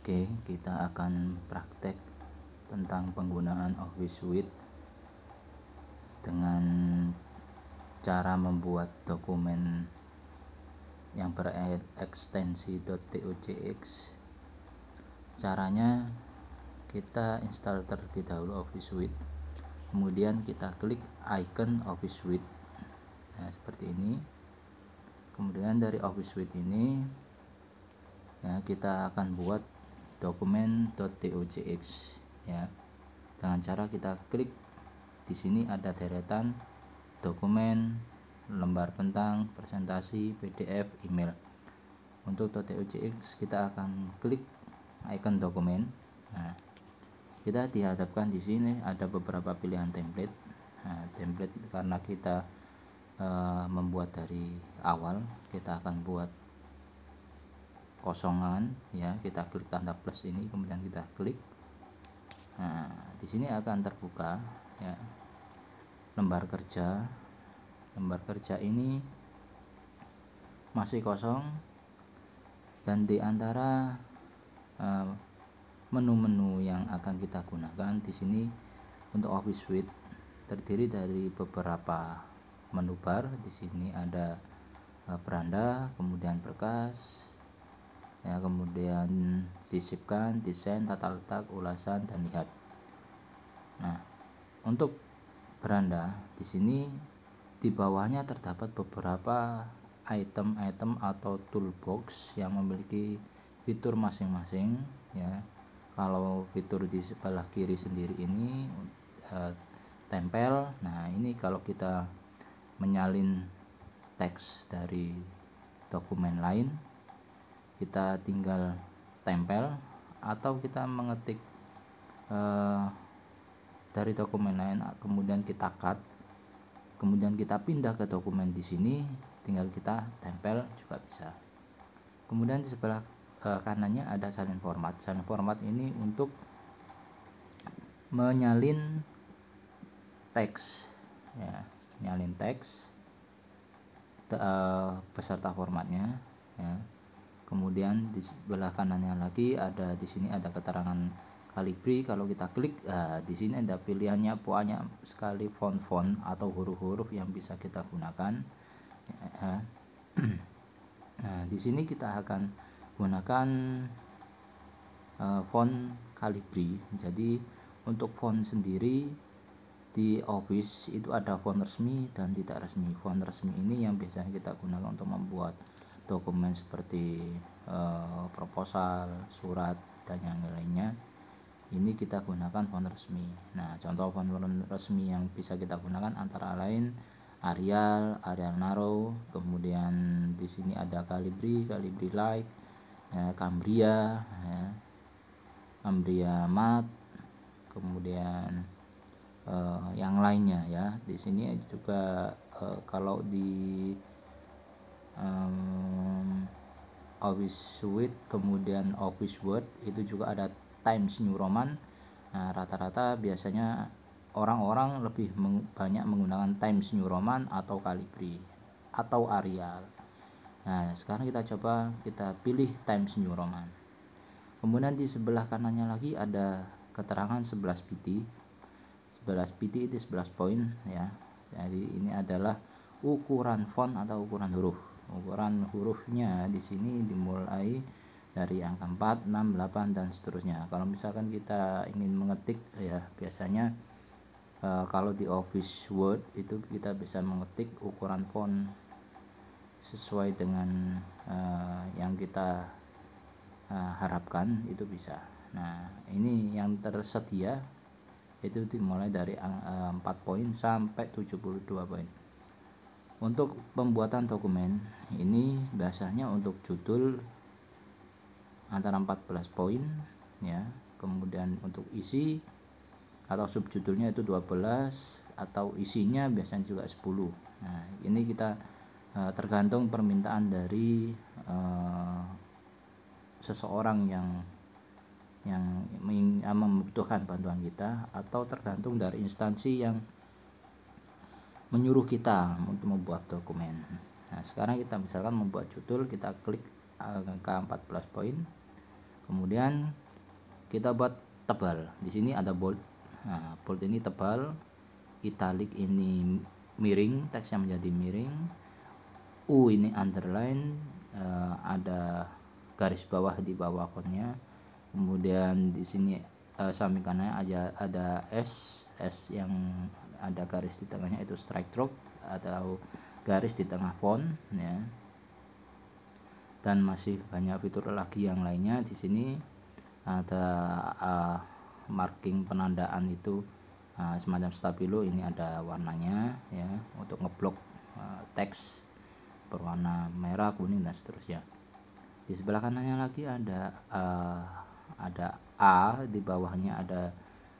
Oke, kita akan praktek tentang penggunaan Office Suite dengan cara membuat dokumen yang berekstensi .docx. Caranya, kita install terlebih dahulu Office Suite, kemudian kita klik icon Office Suite. Nah, seperti ini. Kemudian dari Office Suite ini ya, kita akan buat dokumen .docx ya, dengan cara kita klik di sini ada deretan dokumen, lembar bentang, presentasi, PDF, email. Untuk .docx kita akan klik icon dokumen. Nah, kita dihadapkan di sini ada beberapa pilihan template. Nah, template karena kita membuat dari awal, kita akan buat kosongan ya, kita klik tanda plus ini, kemudian kita klik. Nah, di sini akan terbuka ya lembar kerja. Lembar kerja ini masih kosong, dan di antara menu-menu yang akan kita gunakan di sini untuk Office Suite terdiri dari beberapa menu bar. Di sini ada beranda, kemudian berkas ya, kemudian sisipkan, desain, tata letak, ulasan, dan lihat. Nah, untuk beranda di sini di bawahnya terdapat beberapa item-item atau toolbox yang memiliki fitur masing-masing ya. Kalau fitur di sebelah kiri sendiri ini tempel. Nah, ini kalau kita menyalin teks dari dokumen lain, kita tinggal tempel, atau kita mengetik dari dokumen lain kemudian kita cut, kemudian kita pindah ke dokumen di sini, tinggal kita tempel juga bisa. Kemudian di sebelah kanannya ada salin format. Salin format ini untuk menyalin teks ya, nyalin teks beserta formatnya ya. Kemudian di sebelah kanannya lagi ada, di sini ada keterangan Calibri. Kalau kita klik, di sini ada pilihannya banyak sekali font-font atau huruf-huruf yang bisa kita gunakan. Nah, di sini kita akan gunakan font Calibri. Jadi untuk font sendiri di Office itu ada font resmi dan tidak resmi. Font resmi ini yang biasanya kita gunakan untuk membuat dokumen seperti proposal, surat, dan yang lainnya. Ini kita gunakan font resmi. Nah, contoh font resmi yang bisa kita gunakan antara lain Arial, Arial Narrow, kemudian di sini ada Calibri, Calibri Light, Cambria, Cambria Matte, kemudian yang lainnya ya. Di sini juga kalau di Office Suite kemudian Office Word itu juga ada Times New Roman. Nah, rata-rata biasanya orang-orang lebih banyak menggunakan Times New Roman atau Calibri atau Arial. Nah, sekarang kita coba kita pilih Times New Roman. Kemudian di sebelah kanannya lagi ada keterangan 11 pt. 11 pt itu 11 poin ya. Jadi ini adalah ukuran font atau ukuran huruf. Ukuran hurufnya di sini dimulai dari angka 4, 6, 8 dan seterusnya. Kalau misalkan kita ingin mengetik ya, biasanya kalau di Office Word itu kita bisa mengetik ukuran font sesuai dengan yang kita harapkan, itu bisa. Nah, ini yang tersedia itu dimulai dari 4 poin sampai 72 poin. Untuk pembuatan dokumen ini biasanya untuk judul antara 14 poin ya. Kemudian untuk isi atau subjudulnya itu 12, atau isinya biasanya juga 10. Nah, ini kita tergantung permintaan dari seseorang yang membutuhkan bantuan kita, atau tergantung dari instansi yang menyuruh kita untuk membuat dokumen. Nah, sekarang kita misalkan membuat judul, kita klik angka 14 poin, Kemudian kita buat tebal. Di sini ada bold. Nah, bold ini tebal, italic ini miring, teksnya menjadi miring. U ini underline, ada garis bawah di bawah fontnya. Kemudian di sini samping kanan ada S yang ada garis di tengahnya, itu strike stroke atau garis di tengah font ya. Dan masih banyak fitur lagi yang lainnya. Di sini ada marking penandaan itu semacam stabilo, ini ada warnanya ya, untuk ngeblok teks berwarna merah, kuning dan seterusnya. Di sebelah kanannya lagi ada A, di bawahnya ada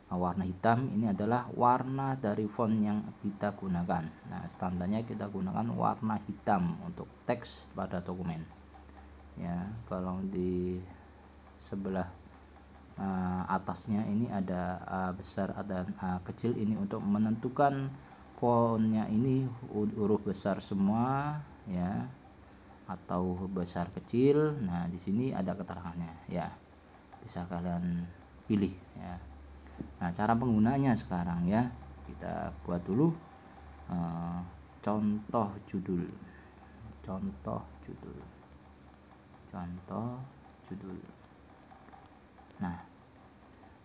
warna hitam. Ini adalah warna dari font yang kita gunakan. Nah, standarnya kita gunakan warna hitam untuk teks pada dokumen ya. Kalau di sebelah atasnya ini ada A besar dan A kecil, ini untuk menentukan fontnya ini huruf besar semua ya atau besar kecil. Nah, di sini ada keterangannya ya, bisa kalian pilih ya. Nah, cara penggunanya sekarang ya, kita buat dulu contoh judul. Nah,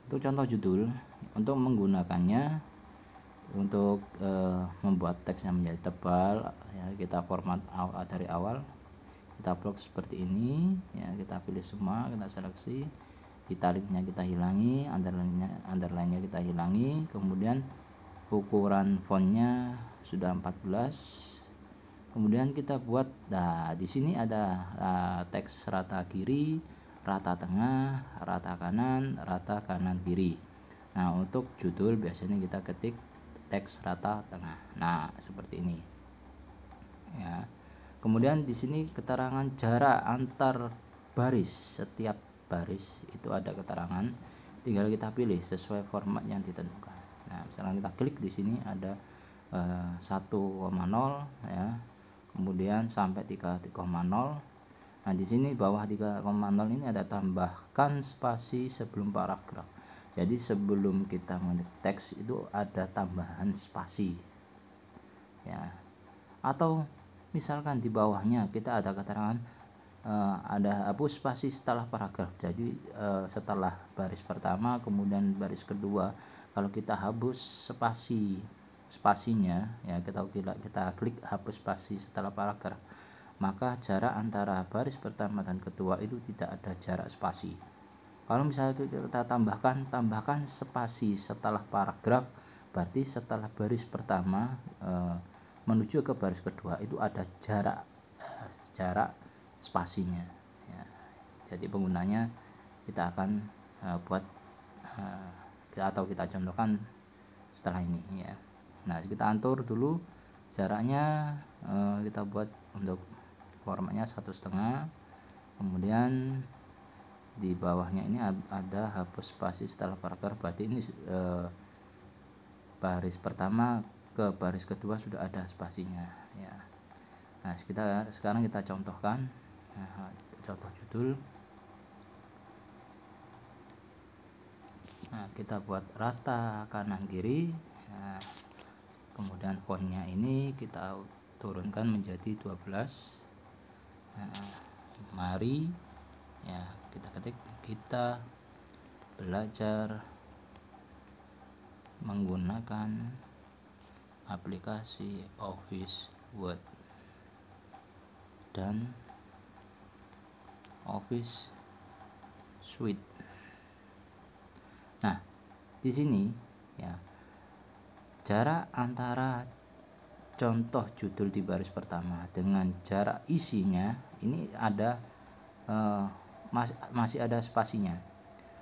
untuk contoh judul, untuk menggunakannya, untuk membuat teksnya menjadi tebal ya, kita format dari awal, kita blok seperti ini ya. Kita pilih semua, kita seleksi, italicnya kita hilangi, underline-nya kita hilangi. Kemudian ukuran fontnya sudah 14. Kemudian kita buat, nah di sini ada teks rata kiri, rata tengah, rata kanan kiri. Nah, untuk judul biasanya kita ketik teks rata tengah. Nah, seperti ini ya. Kemudian di sini keterangan jarak antar baris, setiap baris itu ada keterangan, tinggal kita pilih sesuai format yang ditentukan. Nah, misalnya kita klik di sini ada 1,0 ya, kemudian sampai 3,0. Nah, di sini bawah 3,0 ini ada tambahkan spasi sebelum paragraf. Jadi sebelum kita mengetik teks itu ada tambahan spasi ya. Atau misalkan di bawahnya kita ada keterangan ada hapus spasi setelah paragraf. Jadi setelah baris pertama kemudian baris kedua, kalau kita hapus spasinya ya, kita klik hapus spasi setelah paragraf, maka jarak antara baris pertama dan kedua itu tidak ada jarak spasi. Kalau misalnya kita tambahkan spasi setelah paragraf, berarti setelah baris pertama menuju ke baris kedua itu ada jarak spasinya ya. Jadi penggunanya kita akan buat atau kita contohkan setelah ini ya. Nah, kita atur dulu jaraknya, kita buat untuk formatnya 1,5. Kemudian di bawahnya ini ada hapus spasi setelah paragraf, berarti ini baris pertama ke baris kedua sudah ada spasinya ya. Nah, sekarang kita contohkan contoh judul. Nah, kita buat rata kanan kiri. Nah, kemudian fontnya ini kita turunkan menjadi 12. Nah, mari ya, kita ketik, kita belajar menggunakan aplikasi Office Word dan Office Suite. Nah, di sini ya, jarak antara contoh judul di baris pertama dengan jarak isinya ini ada masih ada spasinya.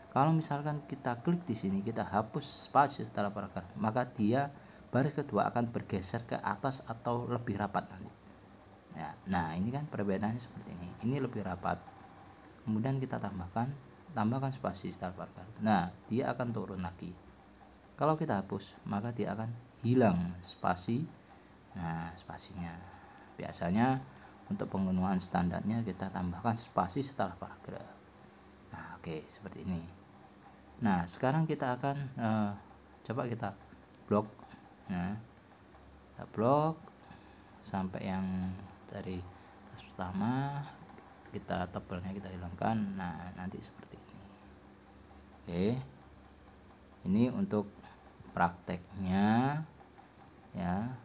Kalau misalkan kita klik di sini, kita hapus spasi setelah paragraf, maka dia baris kedua akan bergeser ke atas atau lebih rapat nanti ya. Nah, ini kan perbedaannya seperti ini. Ini lebih rapat. Kemudian kita tambahkan spasi setelah paragraf. Nah, dia akan turun lagi. Kalau kita hapus, maka dia akan hilang spasi. Nah, spasinya biasanya untuk penggunaan standarnya kita tambahkan spasi setelah paragraf. Nah, Oke, seperti ini. Nah, sekarang kita akan coba kita blok. Nah, kita blok sampai yang dari tas pertama, kita tebelnya kita hilangkan. Nah, nanti seperti ini. Oke, ini untuk prakteknya ya,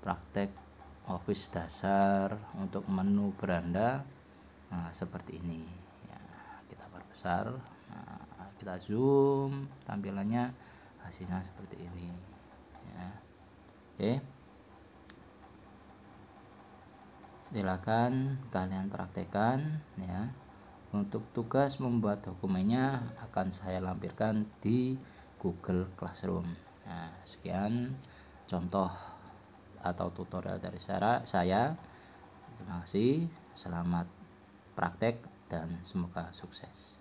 praktek Office dasar untuk menu beranda. Nah, seperti ini ya, kita perbesar. Nah, kita zoom, tampilannya hasilnya seperti ini ya. Oke, silakan kalian praktekkan ya. Untuk tugas membuat dokumennya akan saya lampirkan di Google Classroom. Nah, sekian contoh atau tutorial dari saya. Terima kasih, selamat praktek dan semoga sukses.